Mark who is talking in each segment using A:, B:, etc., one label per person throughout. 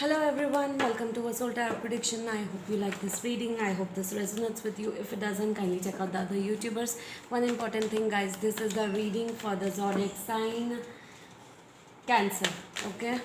A: Hello everyone, welcome to a Soul Tarot Prediction. I hope you like this reading. I hope this resonates with you. If it doesn't, kindly check out the other YouTubers. One important thing, guys, this is the reading for the zodiac sign Cancer. Okay,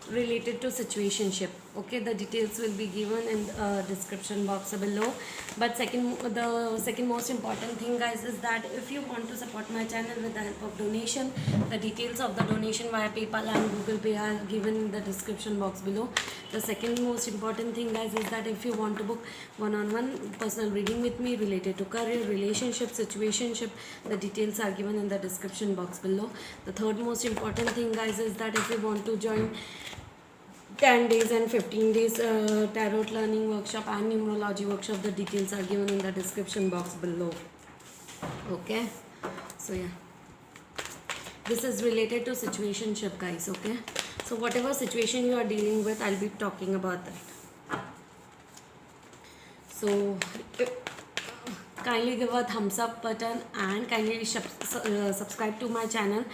A: related to situationship. Okay, the details will be given in the description box below. But the second most important thing, guys, is that if you want to support my channel with the help of donation, the details of the donation via PayPal and Google Pay are given in the description box below. The second most important thing, guys, is that if you want to book one-on-one personal reading with me related to career, relationship, situationship, the details are given in the description box below. The third most important thing, guys, is that if you want to join 10 days and 15 days tarot learning workshop and numerology workshop, the details are given in the description box below. Okay, so yeah, this is related to situationship, guys. Okay, so whatever situation you are dealing with, I'll be talking about that. So kindly give a thumbs up button and kindly subscribe to my channel,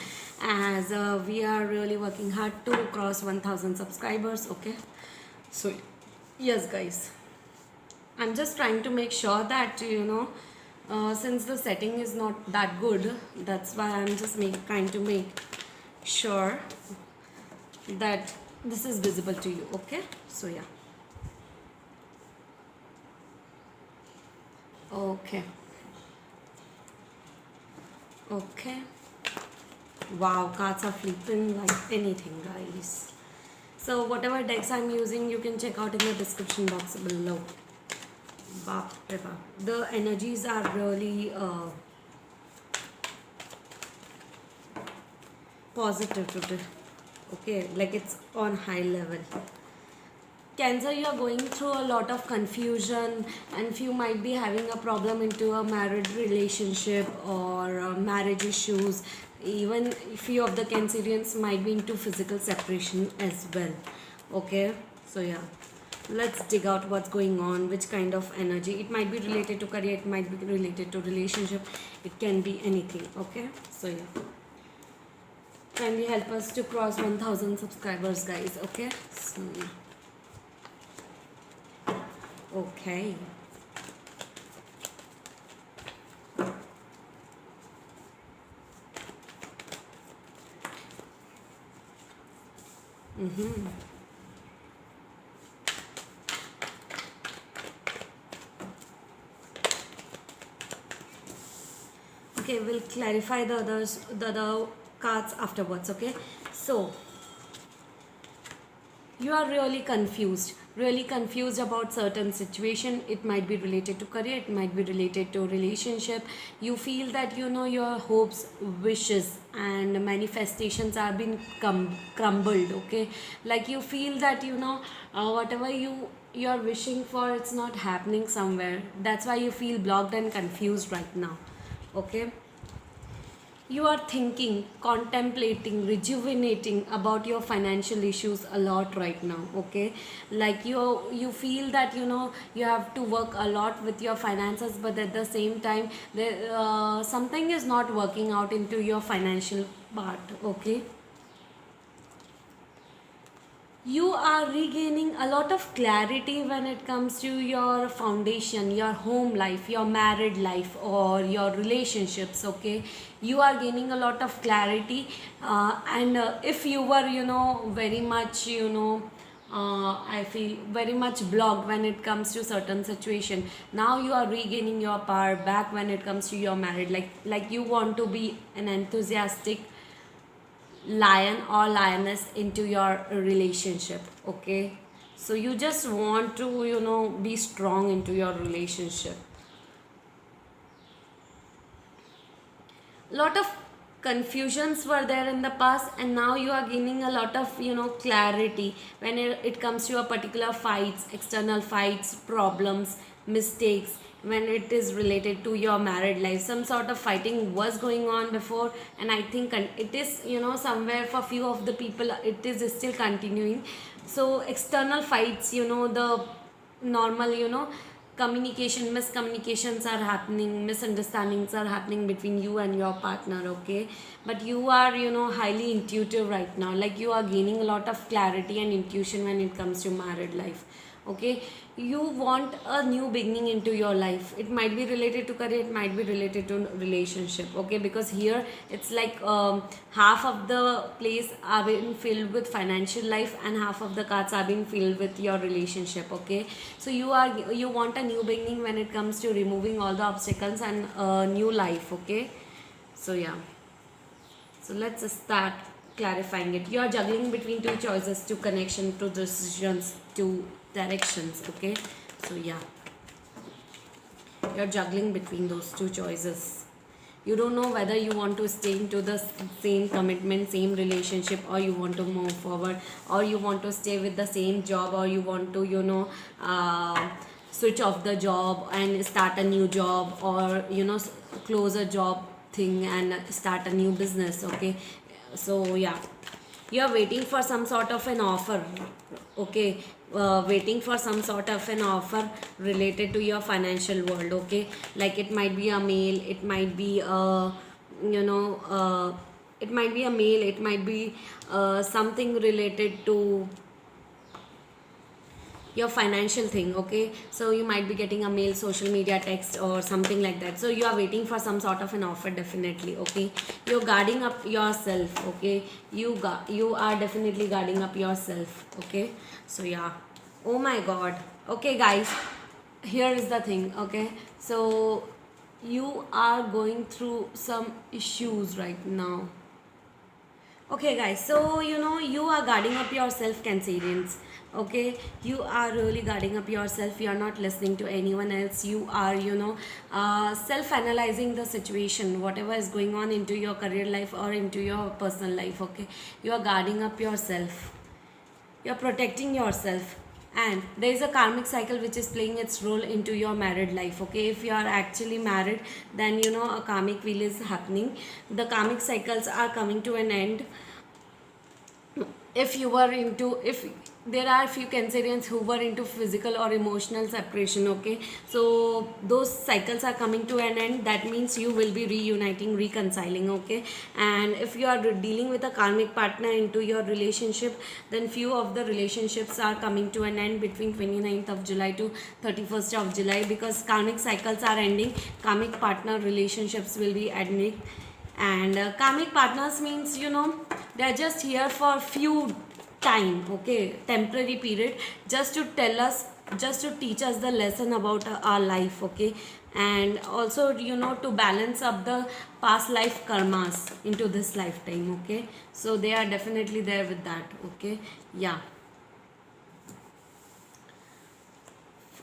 A: as we are really working hard to cross 1000 subscribers. Okay, so yes, guys, I'm just trying to make sure that since the setting is not that good, that's why I'm just trying to make sure that this is visible to you. Okay, so yeah. Okay. Okay. Wow, cards are flipping like anything, guys. So whatever decks I'm using, you can check out in the description box below. Bap, the energies are really positive today. Okay, like it's on high level. Cancer, you are going through a lot of confusion, and few might be having a problem into a married relationship or marriage issues. Even few of the Cancerians might be into physical separation as well. Okay, so yeah, let's dig out what's going on, which kind of energy. It might be related to career, it might be related to relationship, it can be anything. Okay, so yeah, kindly help us to cross 1000 subscribers, guys. Okay, so yeah. Okay. Okay, we'll clarify the other cards afterwards. Okay, so you are really confused about certain situation. It might be related to career, it might be related to relationship. You feel that your hopes, wishes and manifestations are being crumbled. Okay, like you feel that whatever you are wishing for, it's not happening somewhere. That's why you feel blocked and confused right now. Okay, you are thinking, contemplating, rejuvenating about your financial issues a lot right now. Okay, like you feel that you have to work a lot with your finances, but at the same time something is not working out into your financial part. Okay, you are regaining a lot of clarity when it comes to your foundation, your home life, your married life or your relationships. Okay, you are gaining a lot of clarity, and if you were very much I feel very much blocked when it comes to certain situation, now you are regaining your power back when it comes to your married, like you want to be an enthusiastic lion or lioness into your relationship. Okay, so you just want to be strong into your relationship. Lot of confusions were there in the past, and now you are gaining a lot of clarity when it comes to a particular fights, external fights, problems, mistakes. When it is related to your married life, some sort of fighting was going on before, and I think it is somewhere for few of the people it is still continuing. So external fights, the normal communication miscommunications are happening, misunderstandings are happening between you and your partner, okay? But you are, highly intuitive right now, like you are gaining a lot of clarity and intuition when it comes to married life, okay? You want a new beginning into your life. It might be related to career, it might be related to relationship, okay? Because here it's like half of the place are being filled with financial life and half of the cards are being filled with your relationship, okay? So you want a new beginning when it comes to removing all the obstacles and a new life, okay? So yeah, so let's start clarifying it. You are juggling between two choices, two connection, two decisions, two directions, okay? So yeah, you're juggling between those two choices. You don't know whether you want to stay into the same commitment, same relationship, or you want to move forward, or you want to stay with the same job, or you want to switch off the job and start a new job, or close a job thing and start a new business, okay? So yeah, you are waiting for some sort of an offer, okay? Waiting for some sort of an offer related to your financial world, okay? Like it might be a mail, it might be a it might be a mail, it might be something related to your financial thing, okay? So you might be getting a mail, social media, text, or something like that. So you are waiting for some sort of an offer, definitely, okay? You're guarding up yourself, okay? You are definitely guarding up yourself, okay? So yeah, oh my god, okay guys, here is the thing, okay? So you are going through some issues right now. Okay guys, so you are guarding up yourself, Cancerians, okay? You are really guarding up yourself. You are not listening to anyone else. You are self-analyzing the situation, whatever is going on into your career life or into your personal life, okay? You are guarding up yourself, you are protecting yourself, and there is a karmic cycle which is playing its role into your married life, okay? If you are actually married, then a karmic wheel is happening. The karmic cycles are coming to an end. If there are few Cancerians who were into physical or emotional separation, okay? So those cycles are coming to an end. That means you will be reuniting, reconciling, okay? And if you are dealing with a karmic partner into your relationship, then few of the relationships are coming to an end between 29th of July to 31st of July, because karmic cycles are ending, karmic partner relationships will be ending. And karmic partners means they are just here for few time, okay, temporary period, just to tell us, just to teach us the lesson about our life, okay? And also to balance up the past life karmas into this lifetime, okay? So they are definitely there with that, okay? Yeah.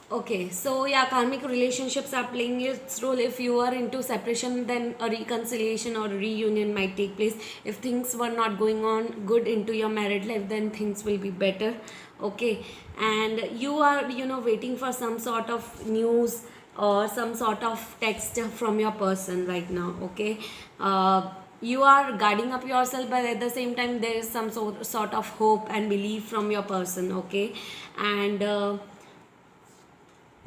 A: Okay, so yeah, karmic relationships are playing its role. If you are into separation, then a reconciliation or a reunion might take place. If things were not going on good into your married life, then things will be better, okay? And you are waiting for some sort of news or some sort of text from your person right now, okay? You are guarding up yourself, but at the same time there is some sort of hope and belief from your person, okay? And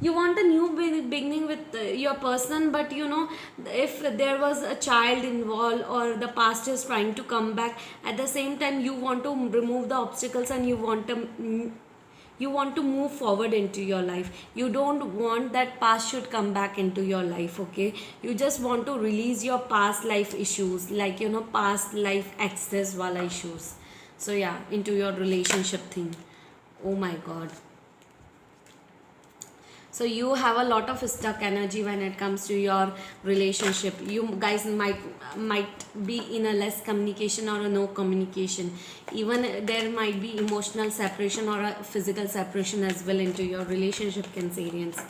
A: you want a new beginning with your person, but if there was a child involved or the past is trying to come back, at the same time you want to remove the obstacles and you want to move forward into your life. You don't want that past should come back into your life, okay? You just want to release your past life issues, like past life access wala issues. So yeah, into your relationship thing. Oh my god, so you have a lot of stuck energy when it comes to your relationship. You guys might be in a less communication or a no communication. Even there might be emotional separation or a physical separation as well into your relationship, Cancerians,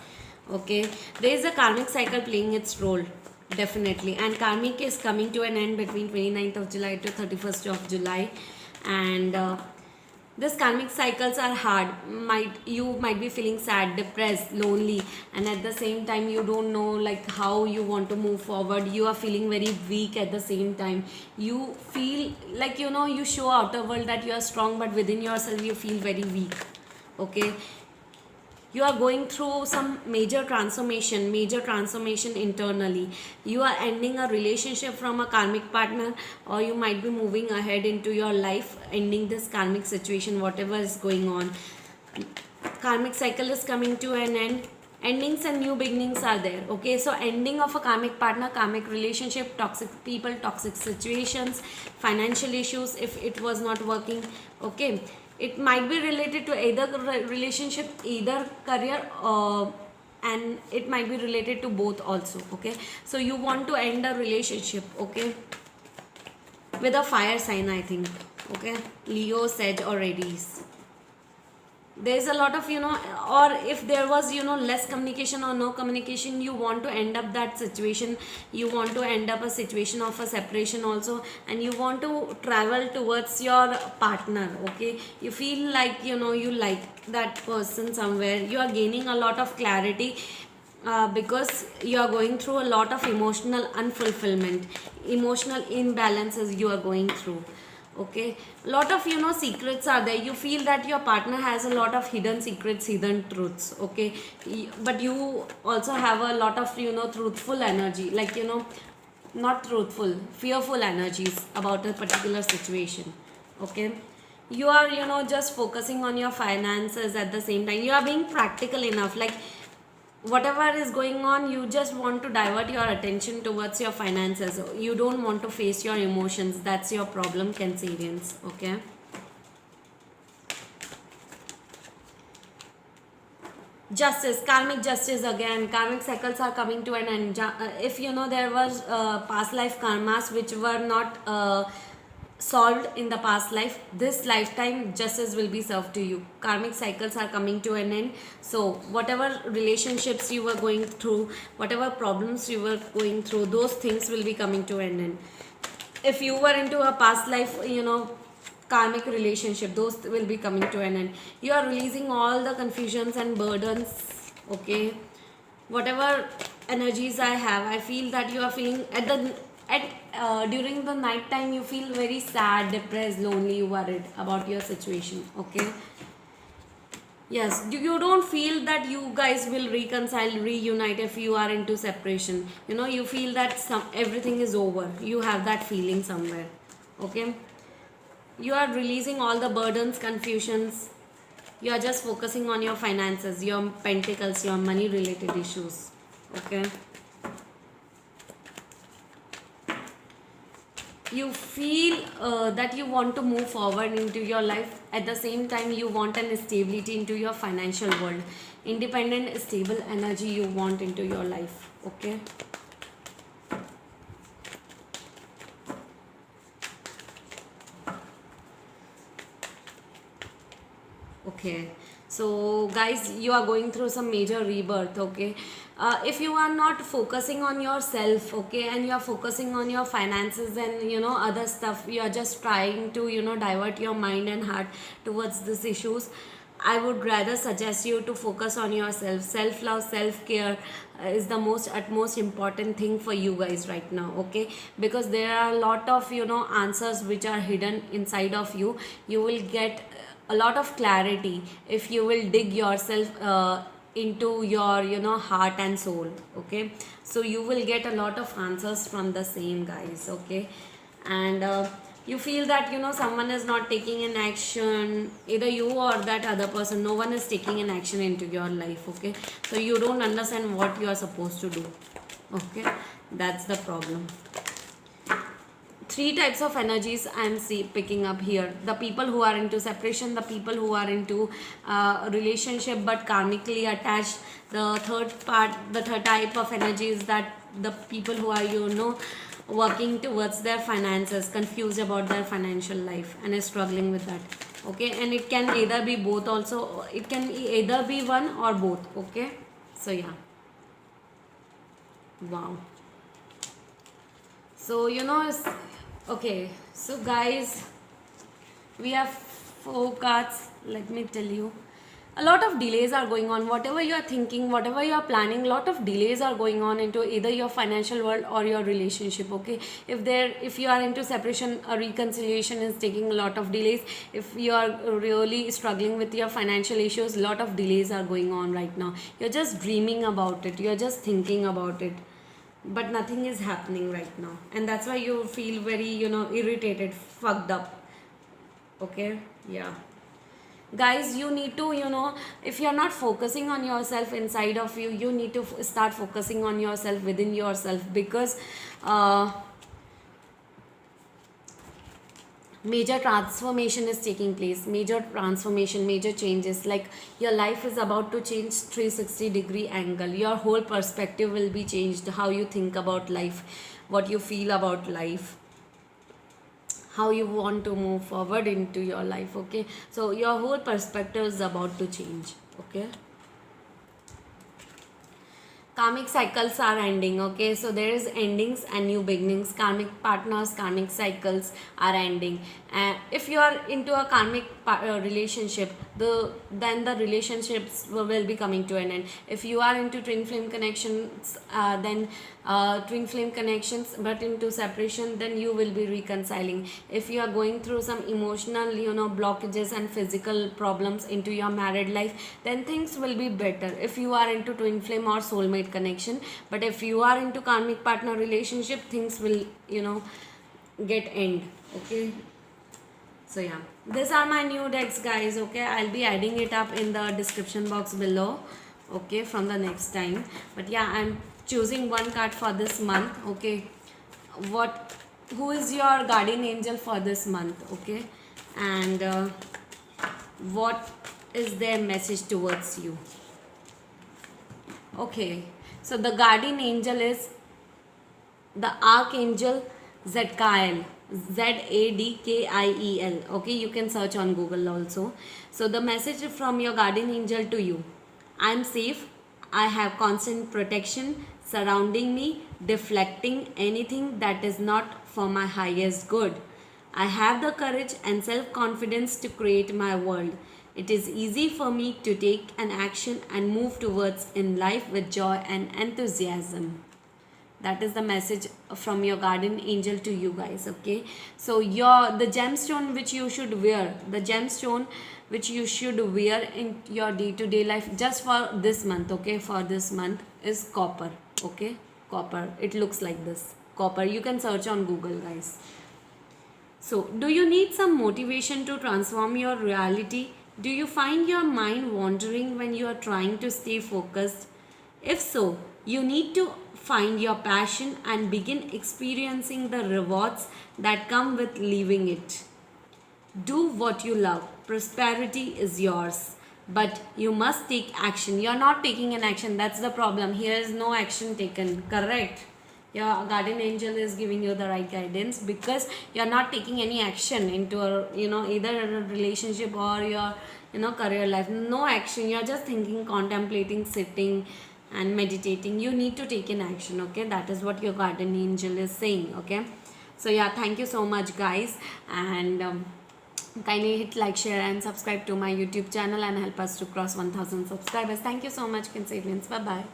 A: okay? There is a karmic cycle playing its role, definitely, and karmic is coming to an end between 29th of July to 31st of July. And these karmic cycles are hard. You might be feeling sad, depressed, lonely, and at the same time you don't know like how you want to move forward. You are feeling very weak at the same time. You feel like you show outer world that you are strong, but within yourself you feel very weak, okay? You are going through some major transformation internally. You are ending a relationship from a karmic partner, or you might be moving ahead into your life, ending this karmic situation, whatever is going on. Karmic cycle is coming to an end. Endings and new beginnings are there. Okay, so ending of a karmic partner, karmic relationship, toxic people, toxic situations, financial issues if it was not working. Okay, it might be related to either relationship, either career, and it might be related to both also. Okay, so you want to end a relationship, okay, with a fire sign, I think. Okay, Leo, Sag, or Aries. There's a lot of, or if there was, less communication or no communication, you want to end up that situation. You want to end up a situation of a separation also, and you want to travel towards your partner. Okay, you feel like, you like that person somewhere. You are gaining a lot of clarity, because you are going through a lot of emotional unfulfillment, emotional imbalances you are going through. Okay, lot of, secrets are there. You feel that your partner has a lot of hidden secrets, hidden truths. Okay, but you also have a lot of, truthful energy, like, not truthful, fearful energies about a particular situation. Okay, you are, just focusing on your finances. At the same time, you are being practical enough, like whatever is going on, you just want to divert your attention towards your finances. You don't want to face your emotions. That's your problem, Cancerians. Okay, justice, karmic justice again. Karmic cycles are coming to an end. If, there was past life karmas which were not solved in the past life, this lifetime justice will be served to you. Karmic cycles are coming to an end. So whatever relationships you were going through, whatever problems you were going through, those things will be coming to an end. If you were into a past life, karmic relationship, those will be coming to an end. You are releasing all the confusions and burdens. Okay, whatever energies I have, I feel that you are feeling during the night time, you feel very sad, depressed, lonely, worried about your situation. Okay, yes, you don't feel that you guys will reconcile, reunite if you are into separation. You feel that everything is over. You have that feeling somewhere. Okay, you are releasing all the burdens, confusions. You are just focusing on your finances, your pentacles, your money related issues. Okay, you feel that you want to move forward into your life. At the same time, you want an stability into your financial world. Independent, stable energy you want into your life. Okay, okay, so guys, you are going through some major rebirth. Okay, if you are not focusing on yourself, okay, and you are focusing on your finances and, other stuff, you are just trying to, divert your mind and heart towards these issues, I would rather suggest you to focus on yourself. Self love, self care is the utmost important thing for you guys right now. Okay, because there are a lot of, answers which are hidden inside of you. You will get a lot of clarity if you will dig yourself into your, heart and soul. Okay, so you will get a lot of answers from the same, guys. Okay, and you feel that, someone is not taking an action, either you or that other person, no one is taking an action into your life. Okay, so you don't understand what you are supposed to do. Okay, that's the problem. Three types of energies I'm picking up here: the people who are into separation, the people who are into relationship but karmically attached. The third type of energy is that the people who are, working towards their finances, confused about their financial life and is struggling with that. Okay, and it can either be both also. It can either be one or both. Okay, so yeah, wow. So, okay, so guys, we have four cards. Let me tell you, a lot of delays are going on. Whatever you are thinking, whatever you are planning, lot of delays are going on into either your financial world or your relationship. Okay, if you are into separation, a reconciliation is taking a lot of delays. If you are really struggling with your financial issues, lot of delays are going on right now. You're just dreaming about it, you're just thinking about it, but nothing is happening right now, and that's why you feel very, irritated, fucked up. Okay, yeah. Guys, you need to, if you're not focusing on yourself inside of you, you need to start focusing on yourself within yourself, because major transformation is taking place, major transformation, major changes. Like your life is about to change 360-degree angle. Your whole perspective will be changed. How you think about life, what you feel about life, how you want to move forward into your life. Okay, so your whole perspective is about to change. Okay, karmic cycles are ending. Okay, so there is endings and new beginnings. Karmic partners, karmic cycles are ending. And if you are into a karmic relationship, then the relationships will be coming to an end. If you are into twin flame connections, then twin flame connections, but into separation, then you will be reconciling. If you are going through some emotional, blockages and physical problems into your married life, then things will be better if you are into twin flame or soulmate connection. But if you are into karmic partner relationship, things will, get end. Okay, so yeah, these are my new decks, guys. Okay, I'll be adding it up in the description box below, okay, from the next time. But yeah, I'm choosing one card for this month. Okay, who is your guardian angel for this month? Okay, and what is their message towards you? Okay, so the guardian angel is the archangel Zadkiel, Zadkiel. Okay, you can search on Google also. So the message from your guardian angel to you: I am safe, I have constant protection surrounding me, deflecting anything that is not for my highest good. I have the courage and self-confidence to create my world. It is easy for me to take an action and move towards in life with joy and enthusiasm. That is the message from your guardian angel to you, guys. Okay, so the gemstone which you should wear, in your day-to-day life just for this month, okay, for this month, is copper. Okay, copper, it looks like this, copper. You can search on Google, guys. So do you need some motivation to transform your reality? Do you find your mind wandering when you are trying to stay focused? If so, you need to find your passion and begin experiencing the rewards that come with leaving it. Do what you love. Prosperity is yours, but you must take action. You're not taking an action. That's the problem. Here is no action taken. Correct? Your guardian angel is giving you the right guidance because you're not taking any action into either a relationship or your career life. No action. You're just thinking, contemplating, sitting and meditating. You need to take an action. Okay, that is what your guardian angel is saying. Okay, so yeah, thank you so much, guys, and kindly hit like, share and subscribe to my YouTube channel and help us to cross 1000 subscribers. Thank you so much, Cancerians. Bye bye.